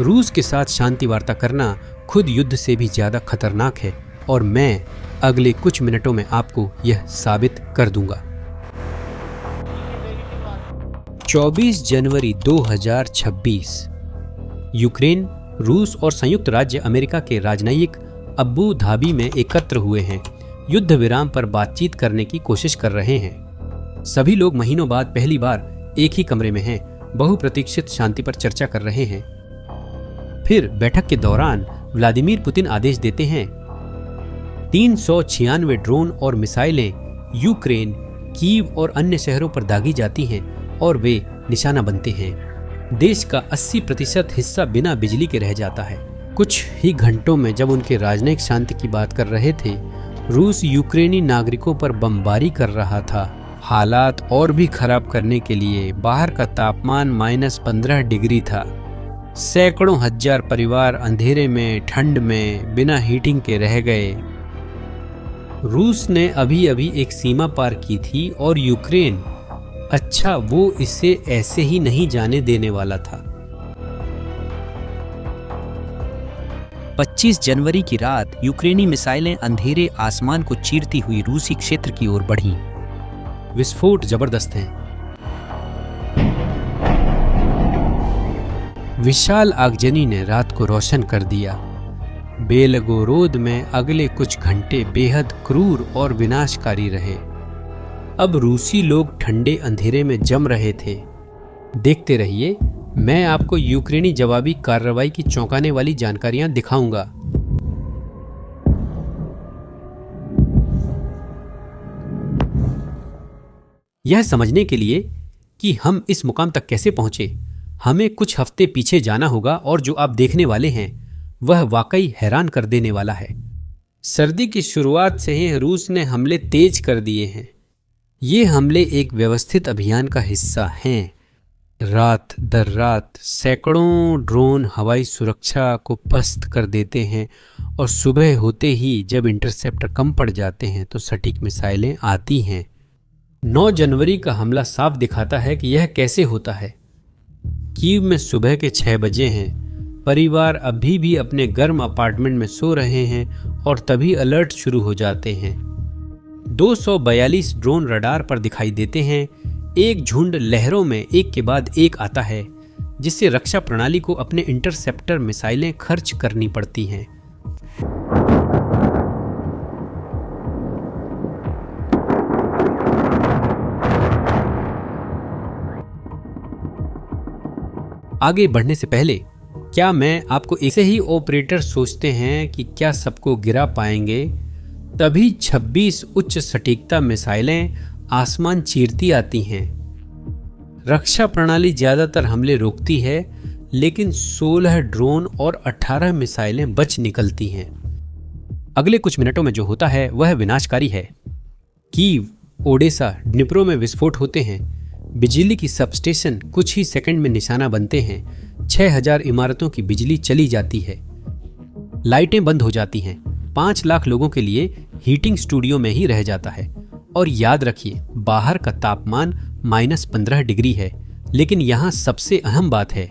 रूस के साथ शांति वार्ता करना खुद युद्ध से भी ज्यादा खतरनाक है और मैं अगले कुछ मिनटों में आपको यह साबित कर दूंगा। 24 जनवरी 2026 यूक्रेन, रूस और संयुक्त राज्य अमेरिका के राजनयिक अबू धाबी में एकत्र हुए हैं। युद्ध विराम पर बातचीत करने की कोशिश कर रहे हैं। सभी लोग महीनों बाद पहली बार एक ही कमरे में हैं, बहुप्रतीक्षित शांति पर चर्चा कर रहे हैं। फिर बैठक के दौरान व्लादिमीर पुतिन आदेश देते हैं। 396 ड्रोन और मिसाइलें यूक्रेन, कीव और अन्य शहरों पर दागी जाती हैं और वे निशाना बनते हैं। देश का 80% हिस्सा बिना बिजली के रह जाता है। कुछ ही घंटों में जब उनके राजनयिक शांति की बात कर रहे थे, रूस यूक्रेनी नागरिकों पर बमबारी कर रहा था। हालात और भी खराब करने के लिए बाहर का तापमान -15 डिग्री था। सैकड़ों हजार परिवार अंधेरे में, ठंड में, बिना हीटिंग के रह गए। रूस ने अभी अभी एक सीमा पार की थी और यूक्रेन, अच्छा, वो इसे ऐसे ही नहीं जाने देने वाला था। 25 जनवरी की रात यूक्रेनी मिसाइलें अंधेरे आसमान को चीरती हुई रूसी क्षेत्र की ओर बढ़ीं। विस्फोट जबरदस्त हैं। विशाल आगजनी ने रात को रोशन कर दिया। बेलगोरोद में अगले कुछ घंटे बेहद क्रूर और विनाशकारी रहे। अब रूसी लोग ठंडे अंधेरे में जम रहे थे। देखते रहिए, मैं आपको यूक्रेनी जवाबी कार्रवाई की चौंकाने वाली जानकारियां दिखाऊंगा। यह समझने के लिए कि हम इस मुकाम तक कैसे पहुंचे, हमें कुछ हफ्ते पीछे जाना होगा और जो आप देखने वाले हैं वह वाकई हैरान कर देने वाला है। सर्दी की शुरुआत से ही रूस ने हमले तेज कर दिए हैं। ये हमले एक व्यवस्थित अभियान का हिस्सा हैं। रात दर रात सैकड़ों ड्रोन हवाई सुरक्षा को पस्त कर देते हैं और सुबह होते ही जब इंटरसेप्टर कम पड़ जाते हैं तो सटीक मिसाइलें आती हैं। 9 जनवरी का हमला साफ दिखाता है कि यह कैसे होता है। कीव में सुबह के 6 बजे हैं। परिवार अभी भी अपने गर्म अपार्टमेंट में सो रहे हैं और तभी अलर्ट शुरू हो जाते हैं। 242 ड्रोन रडार पर दिखाई देते हैं। एक झुंड लहरों में एक के बाद एक आता है, जिससे रक्षा प्रणाली को अपने इंटरसेप्टर मिसाइलें खर्च करनी पड़ती हैं। आगे बढ़ने से पहले क्या मैं आपको ऐसे ही ऑपरेटर सोचते हैं कि क्या सबको गिरा पाएंगे? तभी 26 उच्च सटीकता मिसाइलें आसमान चीरती आती हैं। रक्षा प्रणाली ज्यादातर हमले रोकती है, लेकिन 16 ड्रोन और 18 मिसाइलें बच निकलती हैं। अगले कुछ मिनटों में जो होता है वह विनाशकारी है। कीव, ओडेसा, डिनिप्रो में विस्फोट होते हैं। बिजली की सबस्टेशन कुछ ही सेकंड में निशाना बनते हैं। 6000 इमारतों की बिजली चली जाती है। लाइटें बंद हो जाती हैं। 5 लाख लोगों के लिए हीटिंग स्टूडियो में ही रह जाता है। और याद रखिए, बाहर का तापमान -15 डिग्री है। लेकिन यहाँ सबसे अहम बात है,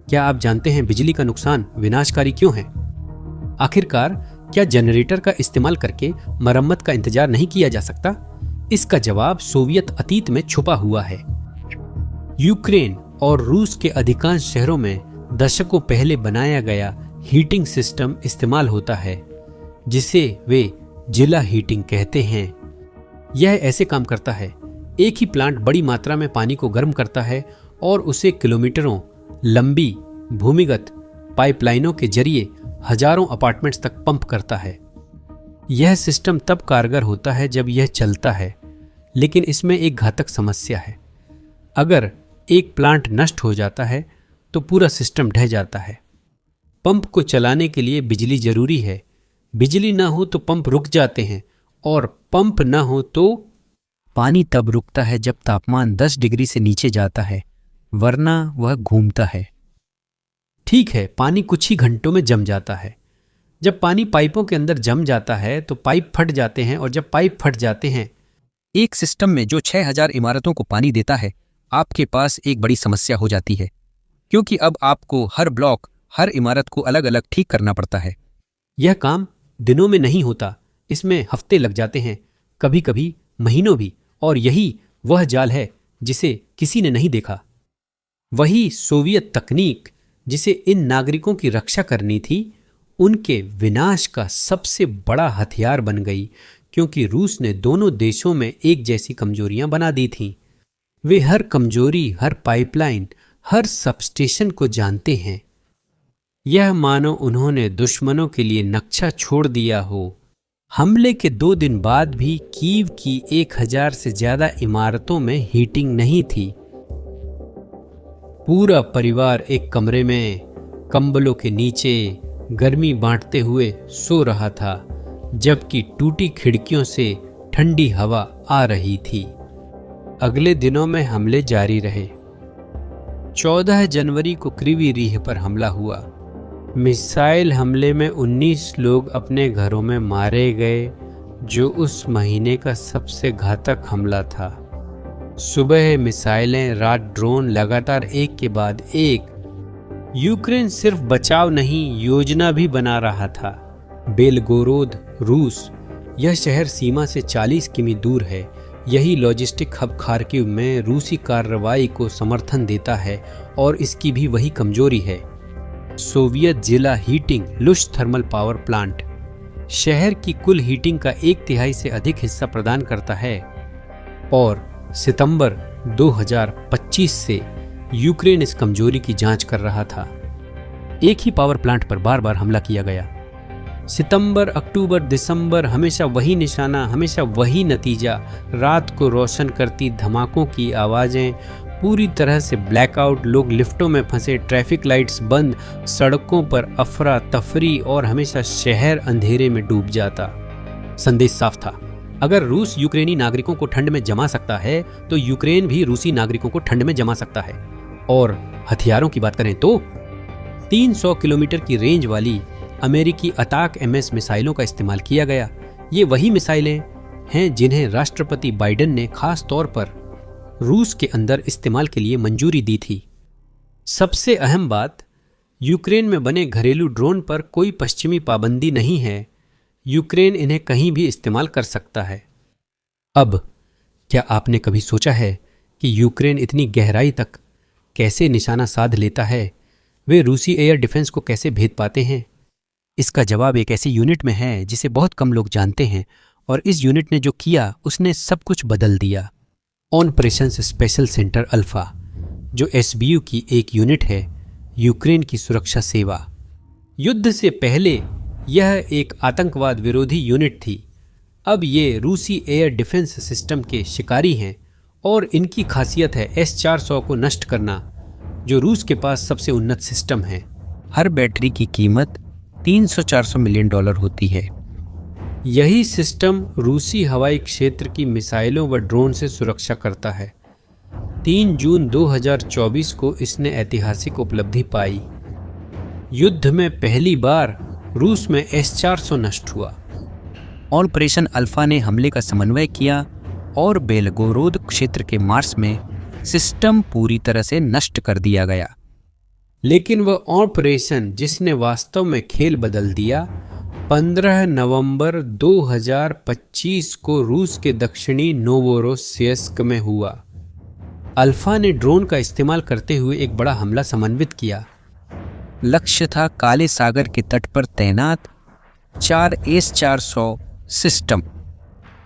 क्या आप जानते हैं बिजली का नुकसान विनाशकारी क्यों है? आखिरकार क्या जनरेटर का इस्तेमाल करके मरम्मत का इंतजार नहीं किया जा सकता? इसका जवाब सोवियत अतीत में छुपा हुआ है। यूक्रेन और रूस के अधिकांश शहरों में दशकों पहले बनाया गया हीटिंग सिस्टम इस्तेमाल होता है, जिसे वे जिला हीटिंग कहते हैं। यह ऐसे काम करता है, एक ही प्लांट बड़ी मात्रा में पानी को गर्म करता है और उसे किलोमीटरों लंबी भूमिगत पाइपलाइनों के जरिए हजारों अपार्टमेंट्स तक पंप करता है। यह सिस्टम तब कारगर होता है जब यह चलता है, लेकिन इसमें एक घातक समस्या है। अगर एक प्लांट नष्ट हो जाता है तो पूरा सिस्टम ढह जाता है। पंप को चलाने के लिए बिजली जरूरी है। बिजली ना हो तो पंप रुक जाते हैं और पंप ना हो तो पानी तब रुकता है जब तापमान 10 डिग्री से नीचे जाता है, वरना वह घूमता है। ठीक है, पानी कुछ ही घंटों में जम जाता है। जब पानी पाइपों के अंदर जम जाता है तो पाइप फट जाते हैं, और जब पाइप फट जाते हैं, एक सिस्टम में जो 6000 इमारतों को पानी देता है, आपके पास एक बड़ी समस्या हो जाती है, क्योंकि अब आपको हर ब्लॉक हर इमारत को अलग अलग ठीक करना पड़ता है। यह काम दिनों में नहीं होता, इसमें हफ्ते लग जाते हैं, कभी कभी महीनों भी। और यही वह जाल है जिसे किसी ने नहीं देखा। वही सोवियत तकनीक जिसे इन नागरिकों की रक्षा करनी थी, उनके विनाश का सबसे बड़ा हथियार बन गई, क्योंकि रूस ने दोनों देशों में एक जैसी कमजोरियां बना दी थीं। वे हर कमजोरी, हर पाइपलाइन, हर सबस्टेशन को जानते हैं। यह मानो उन्होंने दुश्मनों के लिए नक्शा छोड़ दिया हो। हमले के 2 दिन बाद भी कीव की 1000 से ज्यादा इमारतों में हीटिंग नहीं थी। पूरा परिवार एक कमरे में कंबलों के नीचे गर्मी बांटते हुए सो रहा था, जबकि टूटी खिड़कियों से ठंडी हवा आ रही थी। अगले दिनों में हमले जारी रहे। 14 जनवरी को क्रीवी रीह पर हमला हुआ। मिसाइल हमले में 19 लोग अपने घरों में मारे गए, जो उस महीने का सबसे घातक हमला था। सुबह मिसाइलें, रात ड्रोन, लगातार एक के बाद एक। यूक्रेन सिर्फ बचाव नहीं, योजना भी बना रहा था। बेलगोरोद, रूस। यह शहर सीमा से 40 किमी दूर है। यही लॉजिस्टिक हब खार्किव में रूसी कार्रवाई को समर्थन देता है, और इसकी भी वही कमजोरी है। सोवियत जिला heating Lush thermal power plant शहर की कुल हीटिंग का 1/3 से अधिक हिस्सा प्रदान करता है, और सितंबर 2025 से यूक्रेन इस कमजोरी की जांच कर रहा था। एक ही पावर प्लांट पर बार बार हमला किया गया। सितंबर, अक्टूबर, दिसंबर, हमेशा वही निशाना, हमेशा वही नतीजा। रात को रोशन करती धमाकों की आवाजें, पूरी तरह से ब्लैकआउट, लोग लिफ्टों में फंसे, ट्रैफिक लाइट्स बंद, सड़कों पर अफरा तफरी, और हमेशा शहर अंधेरे में डूब जाता। संदेश साफ था, अगर रूस यूक्रेनी नागरिकों को ठंड में जमा सकता है, तो यूक्रेन भी रूसी नागरिकों को ठंड में जमा सकता है। और हथियारों की बात करें तो 300 किलोमीटर की रेंज वाली अमेरिकी अताक MS मिसाइलों का इस्तेमाल किया गया। ये वही मिसाइलें हैं जिन्हें राष्ट्रपति बाइडेन ने खास तौर पर रूस के अंदर इस्तेमाल के लिए मंजूरी दी थी। सबसे अहम बात, यूक्रेन में बने घरेलू ड्रोन पर कोई पश्चिमी पाबंदी नहीं है। यूक्रेन इन्हें कहीं भी इस्तेमाल कर सकता है। अब क्या आपने कभी सोचा है कि यूक्रेन इतनी गहराई तक कैसे निशाना साध लेता है? वे रूसी एयर डिफेंस को कैसे भेद पाते हैं? इसका जवाब एक ऐसी यूनिट में है जिसे बहुत कम लोग जानते हैं, और इस यूनिट ने जो किया उसने सब कुछ बदल दिया। ऑपरेशंस स्पेशल सेंटर अल्फा, जो SBU की एक यूनिट है, यूक्रेन की सुरक्षा सेवा। युद्ध से पहले यह एक आतंकवाद विरोधी यूनिट थी। अब ये रूसी एयर डिफेंस सिस्टम के शिकारी हैं, और इनकी खासियत है S-400 को नष्ट करना, जो रूस के पास सबसे उन्नत सिस्टम है। हर बैटरी की कीमत $300-400 मिलियन होती है। यही सिस्टम रूसी हवाई क्षेत्र की मिसाइलों व ड्रोन से सुरक्षा करता है। 3 जून 2024 को इसने ऐतिहासिक उपलब्धि पाई। युद्ध में पहली बार रूस में S-400 नष्ट हुआ। ऑपरेशन अल्फा ने हमले का समन्वय किया, और बेलगोरोद क्षेत्र के मार्स में सिस्टम पूरी तरह से नष्ट कर दिया गया। लेकिन वह ऑपरेशन जिसने वास्तव में खेल बदल दिया, 15 नवंबर 2025 को रूस के दक्षिणी नोवोरोसिस्क में हुआ। अल्फा ने ड्रोन का इस्तेमाल करते हुए एक बड़ा हमला समन्वित किया। लक्ष्य था काले सागर के तट पर तैनात 4 S-400 सिस्टम।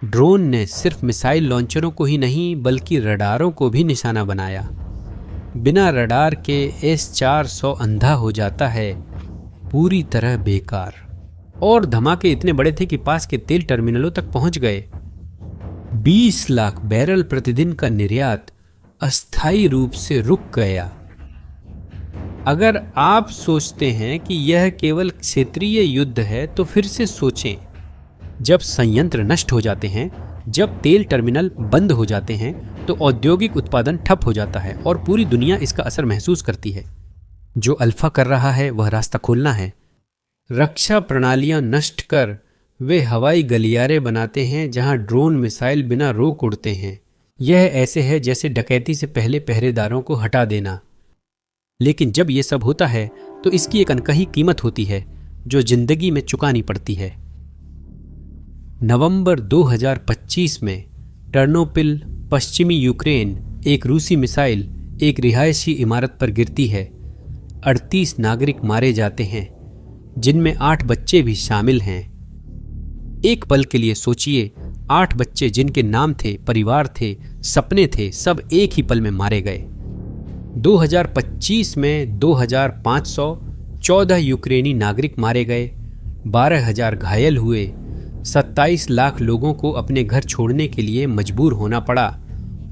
ड्रोन ने सिर्फ मिसाइल लॉन्चरों को ही नहीं, बल्कि रडारों को भी निशाना बनाया। बिना रडार के S-400 अंधा हो जाता है, पूरी तरह बेकार। और धमाके इतने बड़े थे कि पास के तेल टर्मिनलों तक पहुंच गए। 20 लाख बैरल प्रतिदिन का निर्यात अस्थायी रूप से रुक गया। अगर आप सोचते हैं कि यह केवल क्षेत्रीय युद्ध है, तो फिर से सोचें। जब संयंत्र नष्ट हो जाते हैं, जब तेल टर्मिनल बंद हो जाते हैं, तो औद्योगिक उत्पादन ठप हो जाता है, और पूरी दुनिया इसका असर महसूस करती है। जो अल्फा कर रहा है वह रास्ता खोलना है। रक्षा प्रणालियां नष्ट कर वे हवाई गलियारे बनाते हैं जहां ड्रोन मिसाइल बिना रोक उड़ते हैं। यह ऐसे है जैसे डकैती से पहले पहरेदारों को हटा देना। लेकिन जब ये सब होता है तो इसकी एक अनकही कीमत होती है जो जिंदगी में चुकानी पड़ती है। नवंबर 2025 में टर्नोपिल, पश्चिमी यूक्रेन, एक रूसी मिसाइल एक रिहायशी इमारत पर गिरती है। 38 नागरिक मारे जाते हैं, जिनमें 8 बच्चे भी शामिल हैं। एक पल के लिए सोचिए, 8 बच्चे जिनके नाम थे, परिवार थे, सपने थे, सब एक ही पल में मारे गए। 2025 में 2514 यूक्रेनी नागरिक मारे गए, 12,000 घायल हुए, 27 लाख लोगों को अपने घर छोड़ने के लिए मजबूर होना पड़ा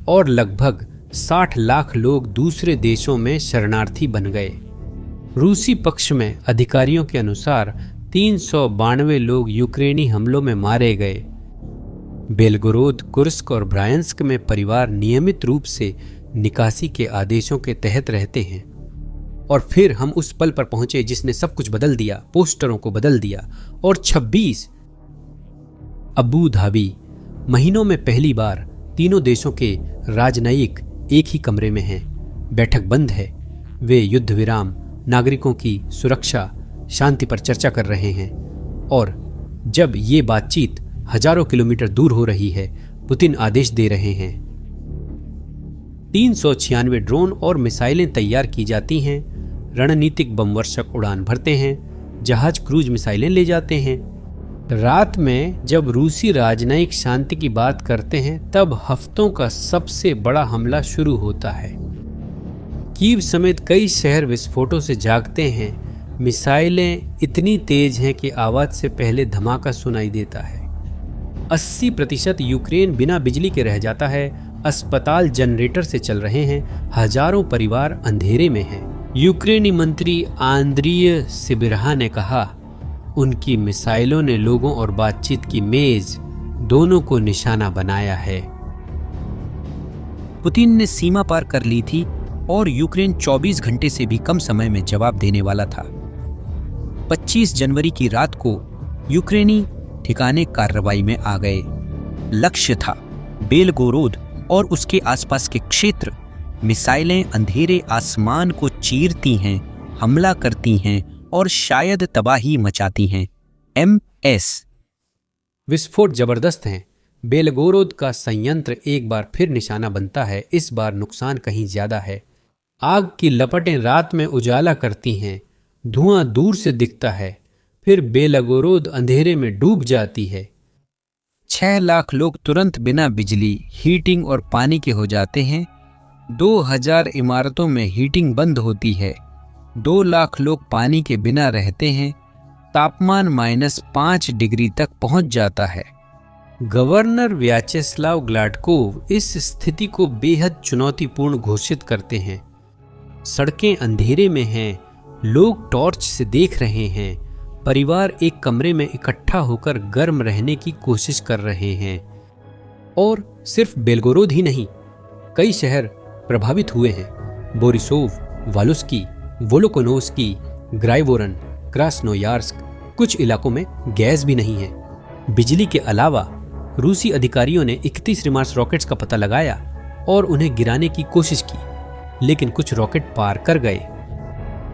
और लगभग 60 लाख लोग दूसरे देशों में शरणार्थी बन गए। रूसी पक्ष में अधिकारियों के अनुसार 392 लोग यूक्रेनी हमलों में मारे गए। बेलगोरोद, कुर्स्क और ब्रायंस्क में परिवार नियमित रूप से निकासी के आदेशों के तहत रहते हैं। और फिर हम उस पल पर पहुंचे जिसने सब कुछ बदल दिया, पोस्टरों को बदल दिया। और 26 अबू धाबी, महीनों में पहली बार तीनों देशों के राजनयिक एक ही कमरे में हैं। बैठक बंद है। वे युद्ध विराम, नागरिकों की सुरक्षा, शांति पर चर्चा कर रहे हैं। और जब ये बातचीत हजारों किलोमीटर दूर हो रही है, पुतिन आदेश दे रहे हैं। 396 ड्रोन और मिसाइलें तैयार की जाती हैं। रणनीतिक बमवर्षक उड़ान भरते हैं, जहाज क्रूज मिसाइलें ले जाते हैं। रात में जब रूसी राजनयिक शांति की बात करते हैं, तब हफ्तों का सबसे बड़ा हमला शुरू होता है। कीव समेत कई शहर विस्फोटों से जागते हैं। मिसाइलें इतनी तेज हैं कि आवाज से पहले धमाका सुनाई देता है। 80% यूक्रेन बिना बिजली के रह जाता है। अस्पताल जनरेटर से चल रहे हैं। हजारों परिवार अंधेरे में हैं। यूक्रेनी मंत्री आंद्रिय सिबिरहा ने कहा, उनकी मिसाइलों ने लोगों और बातचीत की मेज दोनों को निशाना बनाया है। पुतिन ने सीमा पार कर ली थी और यूक्रेन 24 घंटे से भी कम समय में जवाब देने वाला था। 25 जनवरी की रात को यूक्रेनी ठिकाने कार्रवाई में आ गए। लक्ष्य था बेलगोरोद और उसके आसपास के क्षेत्र। मिसाइलें अंधेरे आसमान को चीरती हैं, हमला करती हैं और शायद तबाही मचाती हैं। MS विस्फोट जबरदस्त हैं। बेलगोरोद का संयंत्र एक बार फिर निशाना बनता है। इस बार नुकसान कहीं ज्यादा है। आग की लपटें रात में उजाला करती हैं। धुआं दूर से दिखता है, फिर बेलगोरोद अंधेरे में डूब जाती है। 6 लाख लोग तुरंत बिना बिजली, हीटिंग और पानी के हो जाते हैं। 2000 इमारतों में हीटिंग बंद होती है। 2 लाख लोग पानी के बिना रहते हैं। तापमान -5 डिग्री तक पहुंच जाता है। गवर्नर व्याचेस्लाव ग्लाडकोव इस स्थिति को बेहद चुनौतीपूर्ण घोषित करते हैं। सड़कें अंधेरे में हैं, लोग टॉर्च से देख रहे हैं। परिवार एक कमरे में इकट्ठा होकर गर्म रहने की कोशिश कर रहे हैं। और सिर्फ बेलगोरोद ही नहीं, कई शहर प्रभावित हुए हैं। बोरिसोव, वालुस्की, वोलोकोनोस्की, ग्राइवोरन, क्रास्नोयार्स्क, कुछ इलाकों में गैस भी नहीं है। बिजली के अलावा रूसी अधिकारियों ने 31 रिमार्स रॉकेट्स का पता लगाया और उन्हें गिराने की कोशिश की, लेकिन कुछ रॉकेट पार कर गए।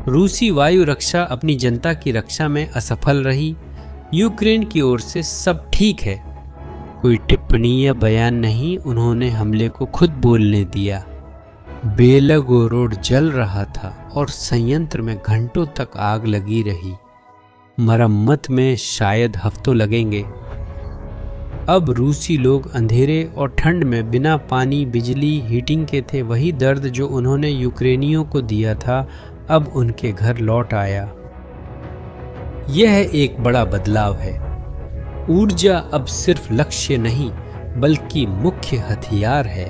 रूसी वायु रक्षा अपनी जनता की रक्षा में असफल रही। यूक्रेन की ओर से सब ठीक है, कोई टिप्पणी या बयान नहीं। उन्होंने हमले को खुद बोलने दिया। बेलगोरोड जल रहा था और संयंत्र में घंटों तक आग लगी रही। मरम्मत में शायद हफ्तों लगेंगे। अब रूसी लोग अंधेरे और ठंड में बिना पानी, बिजली, हीटिंग के थे। वही दर्द जो उन्होंने यूक्रेनियों को दिया था अब उनके घर लौट आया। यह एक बड़ा बदलाव है। ऊर्जा अब सिर्फ लक्ष्य नहीं बल्कि मुख्य हथियार है।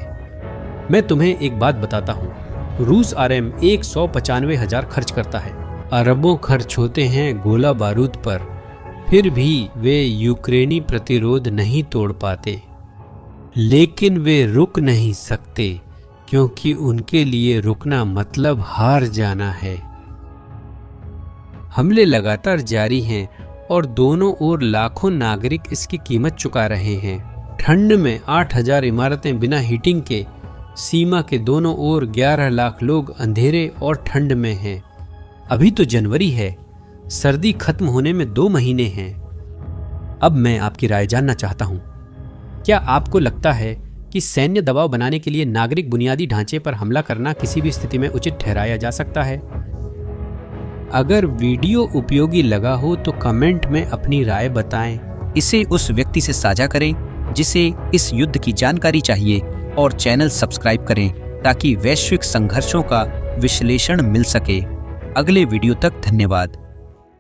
मैं तुम्हें एक बात बताता हूँ, रूस RM 195,000 खर्च करता है। अरबों खर्च होते हैं गोला बारूद पर, फिर भी वे यूक्रेनी प्रतिरोध नहीं तोड़ पाते। लेकिन वे रुक नहीं सकते, क्योंकि उनके लिए रुकना मतलब हार जाना है। हमले लगातार जारी हैं और दोनों ओर लाखों नागरिक इसकी कीमत चुका रहे हैं। ठंड में 8,000 इमारतें बिना हीटिंग के, सीमा के दोनों ओर 11 लाख लोग अंधेरे और ठंड में हैं। अभी तो जनवरी है, सर्दी खत्म होने में 2 महीने हैं। अब मैं आपकी राय जानना चाहता हूं, क्या आपको लगता है कि सैन्य दबाव बनाने के लिए नागरिक बुनियादी ढांचे पर हमला करना किसी भी स्थिति में उचित ठहराया जा सकता है? अगर वीडियो उपयोगी लगा हो तो कमेंट में अपनी राय बताएं। इसे उस व्यक्ति से साझा करें जिसे इस युद्ध की जानकारी चाहिए और चैनल सब्सक्राइब करें ताकि वैश्विक संघर्षों का विश्लेषण मिल सके। अगले वीडियो तक धन्यवाद।